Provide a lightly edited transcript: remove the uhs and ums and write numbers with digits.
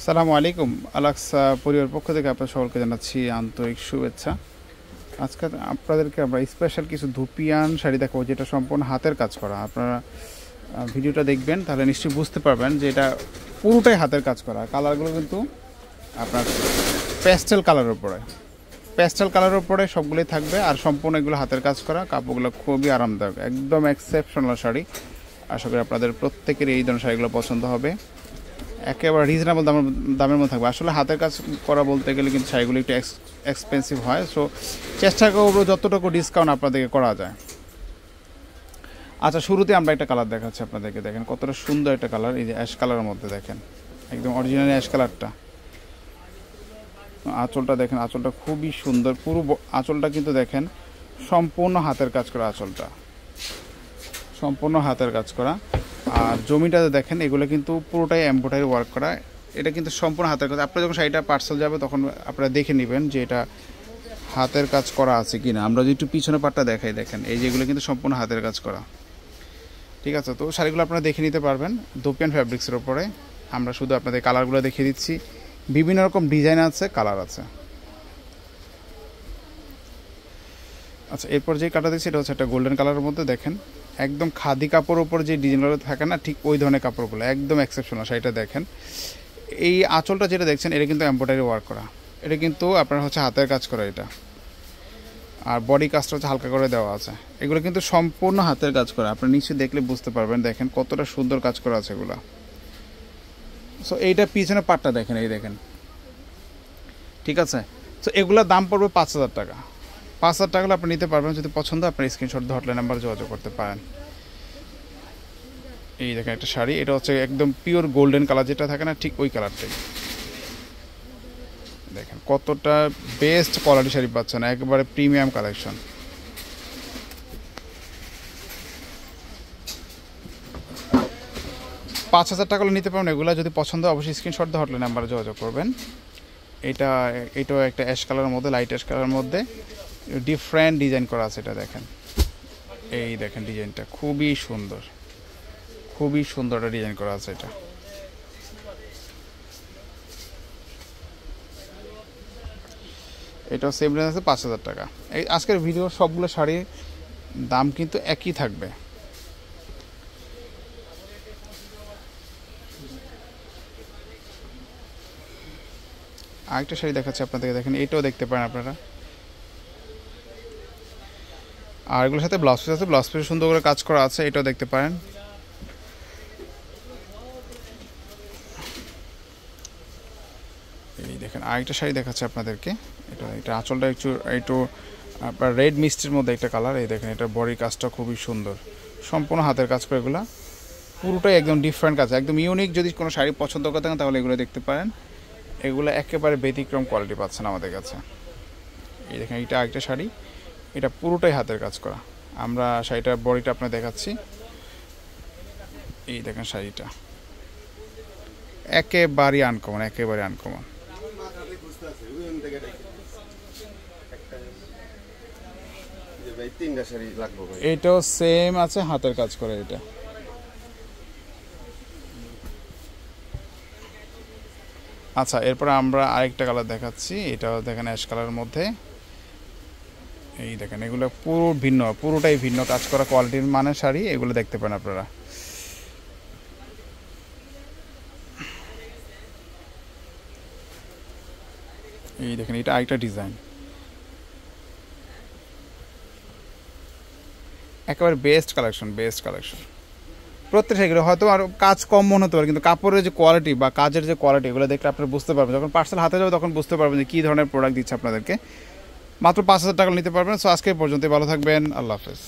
আসসালামু আলাইকুম। আলাক্সা পরিবার পক্ষ থেকে আপনার সকলকে জানাচ্ছি আন্তরিক শুভেচ্ছা। আজকে আপনাদেরকে আমরা স্পেশাল কিছু ধুপিয়ান শাড়ি দেখাবো, যেটা সম্পূর্ণ হাতের কাজ করা। আপনারা ভিডিওটা দেখবেন তাহলে নিশ্চয়ই বুঝতে পারবেন যে এটা পুরোটাই হাতের কাজ করা। কালারগুলো কিন্তু আপনার প্যাস্টেল কালারের উপরে সবগুলোই থাকবে, আর সম্পূর্ণ এগুলো হাতের কাজ করা। কাপড়গুলো খুবই আরামদায়ক, একদম এক্সেপশনাল শাড়ি। আশা করি আপনাদের প্রত্যেকের এই ধরনের শাড়িগুলো পছন্দ হবে। একেবারে রিজনেবল দামের মধ্যে থাকবে। আসলে হাতের কাজ করা বলতে গেলে কিন্তু শাড়িগুলো একটু এক্সপেন্সিভ হয়, সো চেষ্টা করবো যতটুকু ডিসকাউন্ট আপনাদেরকে করা যায়। আচ্ছা, শুরুতে আমরা একটা কালার দেখাচ্ছি আপনাদেরকে। দেখেন কতটা সুন্দর একটা কালার, এই যে অ্যাশ কালারের মধ্যে দেখেন, একদম অরিজিনাল অ্যাশ কালারটা। আঁচলটা দেখেন, আঁচলটা খুবই সুন্দর। পুরো আঁচলটা কিন্তু দেখেন সম্পূর্ণ হাতের কাজ করা, আঁচলটা সম্পূর্ণ হাতের কাজ করা। আর জমিটাতে দেখেন এগুলো কিন্তু পুরোটাই এমব্রয়ডারি ওয়ার্ক করা। এটা কিন্তু সম্পূর্ণ হাতের কাজ। আপনারা যখন শাড়িটা পার্সেল যাবে তখন আপনারা দেখে নেবেন যে এটা হাতের কাজ করা আছে কি না। আমরা যদি একটু পিছনে পাটটা দেখাই, দেখেন এই যেগুলো কিন্তু সম্পূর্ণ হাতের কাজ করা। ঠিক আছে, তো শাড়িগুলো আপনারা দেখে নিতে পারবেন ধুপিয়ান ফ্যাব্রিক্সের ওপরে। আমরা শুধু আপনাদের কালারগুলো দেখিয়ে দিচ্ছি, বিভিন্ন রকম ডিজাইন আছে, কালার আছে। আচ্ছা, এরপর যে কালার দেখছি এটা হচ্ছে একটা গোল্ডেন কালারের মধ্যে। দেখেন একদম খাদি কাপড়ের উপর যে ডিজাইনগুলো থাকে না, ঠিক ওই ধরনের কাপড়গুলো, একদম এক্সেপশনাল শাড়িটা। দেখেন এই আঁচলটা যেটা দেখছেন এটা কিন্তু এমব্রয়ডারি ওয়ার্ক করা, এটা কিন্তু আপনার হচ্ছে হাতের কাজ করা এটা। আর বডি কাজটা হচ্ছে হালকা করে দেওয়া আছে। এগুলো কিন্তু সম্পূর্ণ হাতের কাজ করা, আপনি নিশ্চয়ই দেখলে বুঝতে পারবেন। দেখেন কতটা সুন্দর কাজ করা আছে এগুলো। সো এইটা পিছনে পাটটা দেখেন, এই দেখেন। ঠিক আছে, তো এগুলোর দাম পড়বে 5,000 টাকা। 5,000 টাকা আপনি নিতে পারবেন। যদি পছন্দ আপনার স্ক্রিনশট দিয়ে হটলাইন নাম্বার যোগাযোগ করতে পারেন। এই দেখেন একটা শাড়ি, এটা হচ্ছে একদম পিওর গোল্ডেন কালার যেটা থাকে না, ঠিক ওই কালারটাই। দেখেন কতটা বেস্ট কোয়ালিটি শাড়ি পাচ্ছেন, একেবারে প্রিমিয়াম কালেকশন। $5,000 টাকা নিতে পারবেন এগুলো। যদি পছন্দ অবশ্যই স্ক্রিনশট দিয়ে হটলাইন নাম্বারে যোগাযোগ করবেন। এটাও একটা অ্যাশ কালারের মধ্যে, লাইট অ্যাশ কালারের মধ্যে ডিফারেন্ট ডিজাইন করা আছে। এটা দেখেন, এই দেখেন ডিজাইনটা খুবই সুন্দর, খুবই সুন্দর একটা ডিজাইন করা আছে। এটাও সেম রেঞ্জ আছে, 5,000 টাকা। এই আজকের ভিডিও সবগুলো শাড়ির দাম কিন্তু একই থাকবে। আরেকটা শাড়ি দেখাচ্ছি আপনাদেরকে, দেখেন এটাও দেখতে পারেন আপনারা। আর এগুলোর সাথে ব্লাউজ পিস আছে, ব্লাউজ পিসে সুন্দর করে কাজ করা আছে, এটাও দেখতে পারেন। এই দেখেন আরেকটা শাড়ি দেখাচ্ছে আপনাদেরকে। এটা আঁচলটা একটু আপনার রেড মিষ্টির মধ্যে একটা কালার। এই দেখেন এটা বডি কাজটা খুবই সুন্দর, সম্পূর্ণ হাতের কাজ করে। এগুলো পুরোটাই একদম ডিফারেন্ট কাজ, একদম ইউনিক। যদি কোনো শাড়ি পছন্দ করে থাকেন তাহলে এগুলো দেখতে পারেন। এগুলো একেবারে ব্যতিক্রম কোয়ালিটি পাচ্ছেন আমাদের কাছে। এই দেখেন এটা আরেকটা শাড়ি, এটা পুরোটাই হাতের কাজ করা। আমরা শাড়িটার বডিটা আপনার দেখাচ্ছি। এই দেখেন শাড়িটা একেবারে আনকমন, একেবারে আনকমন। এটাও সেম আছে, হাতের কাজ করে এটা। আচ্ছা, এরপর আমরা আরেকটা কালার দেখাচ্ছি। এটাও দেখেন অ্যাশ কালারের মধ্যে। এই দেখেন এগুলো পুরো ভিন্ন, পুরোটাই ভিন্ন কাজ করা কোয়ালিটির মানের শাড়ি। এগুলো দেখতে পান আপনারা। এই দেখেন এটা আরেকটা ডিজাইন, একেবারে বেস্ট কালেকশন, বেস্ট কালেকশন। প্রত্যেক শাড়িগুলো হয়তো আর কাজ কম মনে হতে পারে, কিন্তু কাপড়ের যে কোয়ালিটি বা কাজের যে কোয়ালিটি এগুলো দেখলে আপনারা বুঝতে পারবেন। যখন পার্সেল হাতে যাবে তখন বুঝতে পারবেন যে কী ধরনের প্রোডাক্ট দিচ্ছে আপনাদেরকে। মাত্র 5,000 টাকা নিতে পারবেন। সো আজকে পর্যন্ত ভালো থাকবেন, আল্লাহ হাফেজ।